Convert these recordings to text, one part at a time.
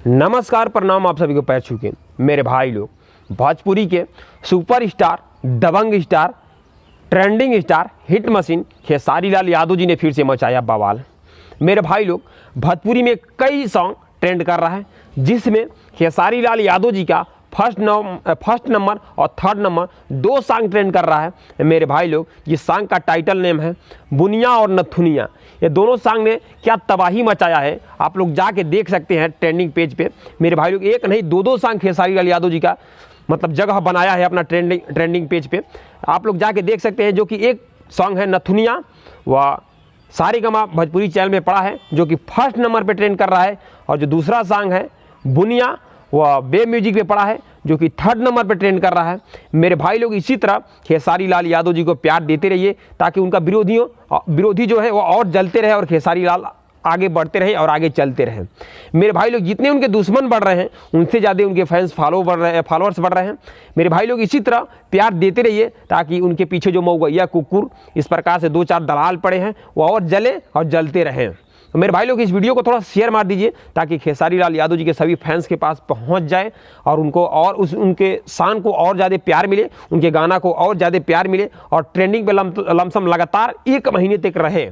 नमस्कार प्रणाम, आप सभी को पैर छू के मेरे भाई लोग। भोजपुरी के सुपर स्टार, दबंग star, trending star, hit machine Khesari Lal Yadav ji ने फिर से मचाया बवाल। मेरे भाई लोग, भोजपुरी में कई सॉन्ग ट्रेंड कर रहा है, जिसमें खेसारी लाल यादव जी का फर्स्ट नंबर और थर्ड नंबर दो सॉन्ग ट्रेंड कर रहा है। मेरे भाई लोग, जिस सॉन्ग का टाइटल नेम है बुनिया और नथुनिया, ये दोनों सॉन्ग ने क्या तबाही मचाया है, आप लोग जाके देख सकते हैं ट्रेंडिंग पेज पे। मेरे भाई लोग, एक नहीं दो सॉन्ग खेसारी लाल यादव जी का मतलब जगह बनाया है अपना ट्रेंडिंग पेज पे, आप लोग जाके देख सकते हैं। जो कि एक सॉन्ग है नथुनिया, वह सारेगामा भोजपुरी चैनल में पड़ा है, जो कि फर्स्ट नंबर पे ट्रेंड कर रहा है। और जो दूसरा सॉन्ग है बुनिया, वह वेब म्यूजिक पे पड़ा है, जो कि थर्ड नंबर पे ट्रेंड कर रहा है। मेरे भाई लोग, इसी तरह खेसारी लाल यादव जी को प्यार देते रहिए, ताकि उनका विरोधी जो है वो और जलते रहे और खेसारी लाल आगे बढ़ते रहे और आगे चलते रहे। मेरे भाई लोग, जितने उनके दुश्मन बढ़ रहे हैं, उनसे ज़्यादा उनके फॉलोअर्स बढ़ रहे हैं। मेरे भाई लोग, इसी तरह प्यार देते रहिए, ताकि उनके पीछे जो मऊगैया कुकुर इस प्रकार से दो चार दलाल पड़े हैं, वो और जले और जलते रहें। तो मेरे भाई लोग, इस वीडियो को थोड़ा शेयर मार दीजिए, ताकि खेसारी लाल यादव जी के सभी फैंस के पास पहुंच जाए और उनको और उनके शान को और ज़्यादा प्यार मिले, उनके गाना को और ज़्यादा प्यार मिले और ट्रेंडिंग पे लमसम लगातार 1 महीने तक रहे।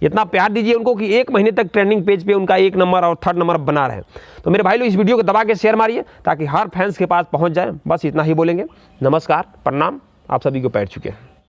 इतना प्यार दीजिए उनको कि 1 महीने तक ट्रेंडिंग पेज पे उनका 1 नंबर और थर्ड नंबर बना रहे। तो मेरे भाई लोग, इस वीडियो को दबा के शेयर मारिए, ताकि हर फैंस के पास पहुँच जाए। बस इतना ही बोलेंगे। नमस्कार प्रणाम, आप सभी को पैर छूके।